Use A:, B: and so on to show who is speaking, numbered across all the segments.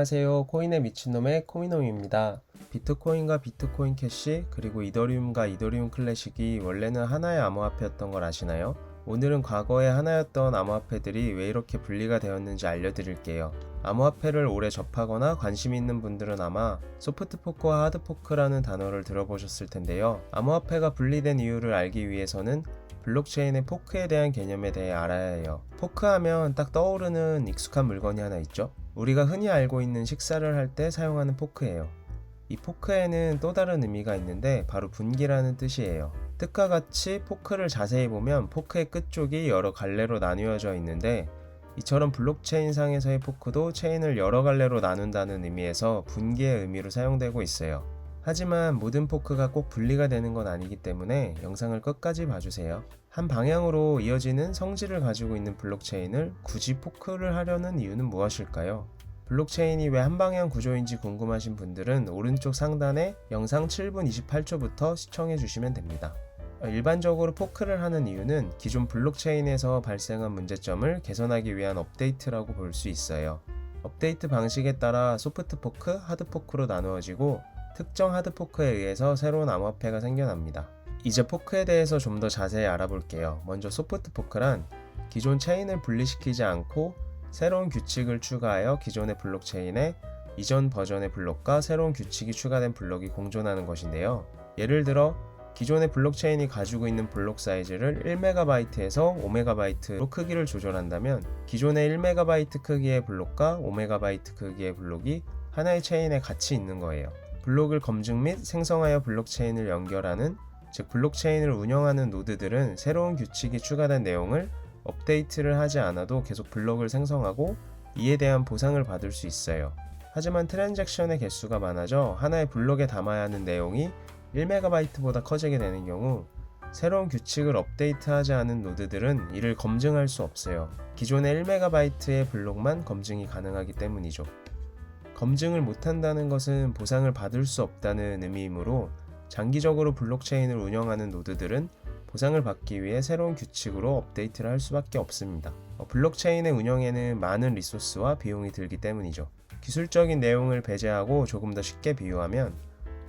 A: 안녕하세요. 코인의 미친놈의 코미놈입니다. 비트코인과 비트코인 캐시 그리고 이더리움과 이더리움 클래식이 원래는 하나의 암호화폐였던 걸 아시나요? 오늘은 과거에 하나였던 암호화폐들이 왜 이렇게 분리가 되었는지 알려드릴게요. 암호화폐를 오래 접하거나 관심 있는 분들은 아마 소프트포크와 하드포크라는 단어를 들어보셨을 텐데요. 암호화폐가 분리된 이유를 알기 위해서는 블록체인의 포크에 대한 개념에 대해 알아야 해요. 포크하면 딱 떠오르는 익숙한 물건이 하나 있죠? 우리가 흔히 알고 있는 식사를 할 때 사용하는 포크예요. 이 포크에는 또 다른 의미가 있는데 바로 분기라는 뜻이에요. 뜻과 같이 포크를 자세히 보면 포크의 끝쪽이 여러 갈래로 나뉘어져 있는데 이처럼 블록체인 상에서의 포크도 체인을 여러 갈래로 나눈다는 의미에서 분기의 의미로 사용되고 있어요. 하지만 모든 포크가 꼭 분리가 되는 건 아니기 때문에 영상을 끝까지 봐주세요. 한 방향으로 이어지는 성질을 가지고 있는 블록체인을 굳이 포크를 하려는 이유는 무엇일까요? 블록체인이 왜 한 방향 구조인지 궁금하신 분들은 오른쪽 상단에 영상 7분 28초부터 시청해 주시면 됩니다. 일반적으로 포크를 하는 이유는 기존 블록체인에서 발생한 문제점을 개선하기 위한 업데이트라고 볼 수 있어요. 업데이트 방식에 따라 소프트 포크, 하드 포크로 나누어지고 특정 하드 포크에 의해서 새로운 암호화폐가 생겨납니다. 이제 포크에 대해서 좀 더 자세히 알아볼게요. 먼저 소프트 포크란 기존 체인을 분리시키지 않고 새로운 규칙을 추가하여 기존의 블록체인에 이전 버전의 블록과 새로운 규칙이 추가된 블록이 공존하는 것인데요. 예를 들어 기존의 블록체인이 가지고 있는 블록 사이즈를 1MB에서 5MB로 크기를 조절한다면 기존의 1MB 크기의 블록과 5MB 크기의 블록이 하나의 체인에 같이 있는 거예요. 블록을 검증 및 생성하여 블록체인을 연결하는, 즉 블록체인을 운영하는 노드들은 새로운 규칙이 추가된 내용을 업데이트를 하지 않아도 계속 블록을 생성하고 이에 대한 보상을 받을 수 있어요. 하지만 트랜잭션의 개수가 많아져 하나의 블록에 담아야 하는 내용이 1MB보다 커지게 되는 경우 새로운 규칙을 업데이트하지 않은 노드들은 이를 검증할 수 없어요. 기존의 1MB의 블록만 검증이 가능하기 때문이죠. 검증을 못한다는 것은 보상을 받을 수 없다는 의미이므로 장기적으로 블록체인을 운영하는 노드들은 보상을 받기 위해 새로운 규칙으로 업데이트를 할 수밖에 없습니다. 블록체인의 운영에는 많은 리소스와 비용이 들기 때문이죠. 기술적인 내용을 배제하고 조금 더 쉽게 비유하면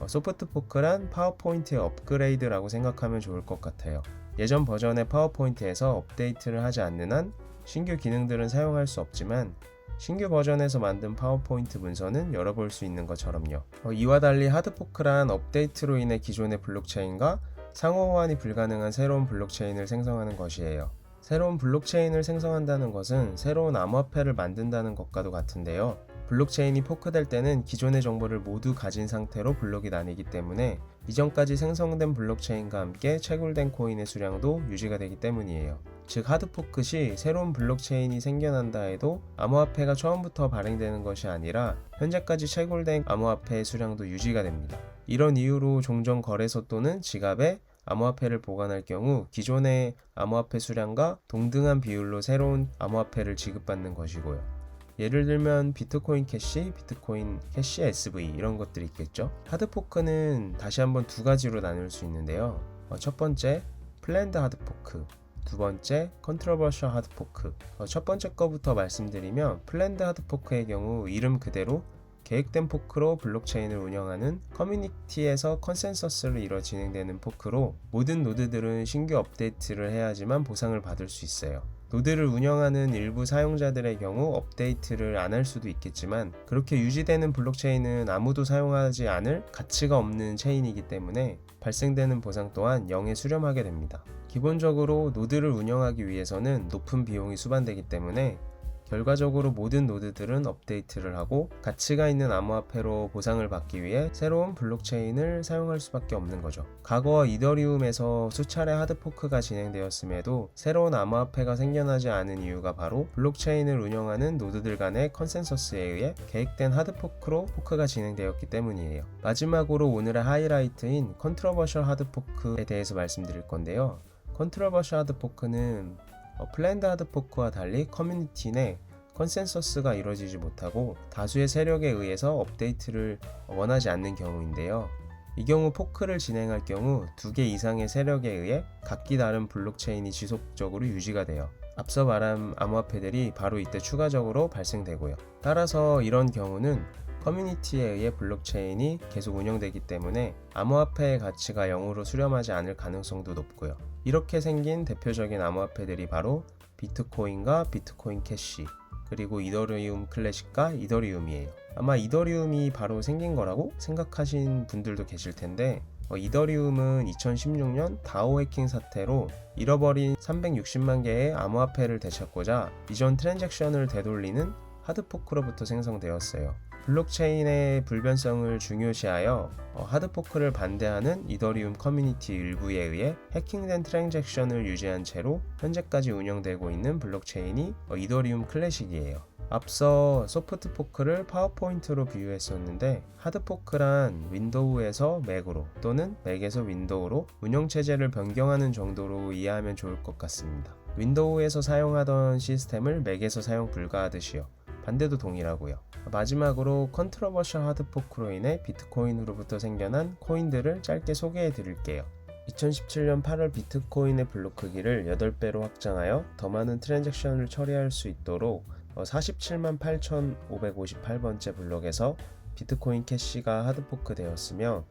A: 소프트 포크란 파워포인트의 업그레이드라고 생각하면 좋을 것 같아요. 예전 버전의 파워포인트에서 업데이트를 하지 않는 한 신규 기능들은 사용할 수 없지만 신규 버전에서 만든 파워포인트 문서는 열어볼 수 있는 것처럼요. 이와 달리 하드포크란 업데이트로 인해 기존의 블록체인과 상호 호환이 불가능한 새로운 블록체인을 생성하는 것이에요. 새로운 블록체인을 생성한다는 것은 새로운 암호화폐를 만든다는 것과도 같은데요. 블록체인이 포크될 때는 기존의 정보를 모두 가진 상태로 블록이 나뉘기 때문에 이전까지 생성된 블록체인과 함께 채굴된 코인의 수량도 유지가 되기 때문이에요. 즉 하드포크 시 새로운 블록체인이 생겨난다 해도 암호화폐가 처음부터 발행되는 것이 아니라 현재까지 채굴된 암호화폐의 수량도 유지가 됩니다. 이런 이유로 종종 거래소 또는 지갑에 암호화폐를 보관할 경우 기존의 암호화폐 수량과 동등한 비율로 새로운 암호화폐를 지급받는 것이고요. 예를 들면 비트코인 캐시, 비트코인 캐시 SV 이런 것들이 있겠죠. 하드포크는 다시 한번 두 가지로 나눌 수 있는데요. 첫 번째 플랜드 하드포크, 두 번째 컨트로버셜 하드포크. 첫 번째 거부터 말씀드리면 플랜드 하드포크의 경우 이름 그대로 계획된 포크로 블록체인을 운영하는 커뮤니티에서 컨센서스를 이뤄 진행되는 포크로 모든 노드들은 신규 업데이트를 해야지만 보상을 받을 수 있어요. 노드를 운영하는 일부 사용자들의 경우 업데이트를 안 할 수도 있겠지만 그렇게 유지되는 블록체인은 아무도 사용하지 않을 가치가 없는 체인이기 때문에 발생되는 보상 또한 0에 수렴하게 됩니다. 기본적으로 노드를 운영하기 위해서는 높은 비용이 수반되기 때문에 결과적으로 모든 노드들은 업데이트를 하고 가치가 있는 암호화폐로 보상을 받기 위해 새로운 블록체인을 사용할 수밖에 없는 거죠. 과거 이더리움에서 수차례 하드포크가 진행되었음에도 새로운 암호화폐가 생겨나지 않은 이유가 바로 블록체인을 운영하는 노드들 간의 컨센서스에 의해 계획된 하드포크로 포크가 진행되었기 때문이에요. 마지막으로 오늘의 하이라이트인 컨트로버셜 하드포크에 대해서 말씀드릴 건데요. 컨트로버셜 하드포크는 플랜드 하드포크와 달리 커뮤니티 내 컨센서스가 이루어지지 못하고 다수의 세력에 의해서 업데이트를 원하지 않는 경우인데요. 이 경우 포크를 진행할 경우 2개 이상의 세력에 의해 각기 다른 블록체인이 지속적으로 유지가 돼요. 앞서 말한 암호화폐들이 바로 이때 추가적으로 발생되고요. 따라서 이런 경우는 커뮤니티에 의해 블록체인이 계속 운영되기 때문에 암호화폐의 가치가 0으로 수렴하지 않을 가능성도 높고요. 이렇게 생긴 대표적인 암호화폐들이 바로 비트코인과 비트코인 캐시, 그리고 이더리움 클래식과 이더리움이에요. 아마 이더리움이 바로 생긴 거라고 생각하신 분들도 계실 텐데, 이더리움은 2016년 다오 해킹 사태로 잃어버린 360만 개의 암호화폐를 되찾고자 이전 트랜잭션을 되돌리는 하드포크로부터 생성되었어요. 블록체인의 불변성을 중요시하여 하드포크를 반대하는 이더리움 커뮤니티 일부에 의해 해킹된 트랜잭션을 유지한 채로 현재까지 운영되고 있는 블록체인이 이더리움 클래식이에요. 앞서 소프트 포크를 파워포인트로 비유했었는데, 하드포크란 윈도우에서 맥으로 또는 맥에서 윈도우로 운영체제를 변경하는 정도로 이해하면 좋을 것 같습니다. 윈도우에서 사용하던 시스템을 맥에서 사용 불가하듯이요. 반대도 동일하고요. 마지막으로 컨트로버셜 하드포크로 인해 비트코인으로부터 생겨난 코인들을 짧게 소개해 드릴게요. 2017년 8월 비트코인의 블록 크기를 8배로 확장하여 더 많은 트랜잭션을 처리할 수 있도록 47만 8,558번째 블록에서 비트코인 캐시가 하드포크 되었으며,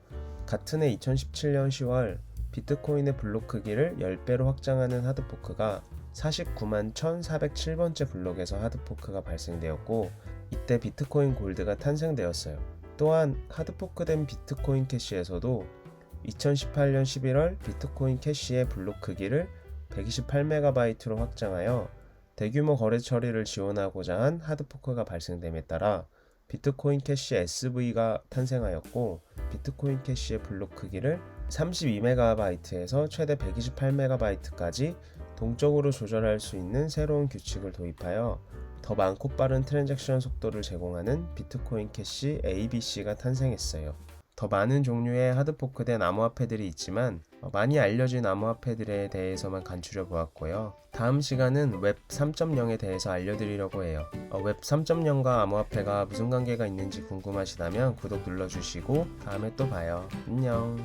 A: 같은 해 2017년 10월 비트코인의 블록 크기를 10배로 확장하는 하드포크가 49만 1,407번째 블록에서 하드포크가 발생되었고, 이때 비트코인 골드가 탄생되었어요. 또한 하드포크된 비트코인 캐시에서도 2018년 11월 비트코인 캐시의 블록 크기를 128MB로 확장하여 대규모 거래 처리를 지원하고자 한 하드포크가 발생됨에 따라 비트코인 캐시 SV가 탄생하였고, 비트코인 캐시의 블록 크기를 32MB에서 최대 128MB까지 동적으로 조절할 수 있는 새로운 규칙을 도입하여 더 많고 빠른 트랜잭션 속도를 제공하는 비트코인 캐시 ABC가 탄생했어요. 더 많은 종류의 하드포크된 암호화폐들이 있지만 많이 알려진 암호화폐들에 대해서만 간추려 보았고요. 다음 시간은 웹 3.0에 대해서 알려드리려고 해요. 웹 3.0과 암호화폐가 무슨 관계가 있는지 궁금하시다면 구독 눌러주시고 다음에 또 봐요. 안녕.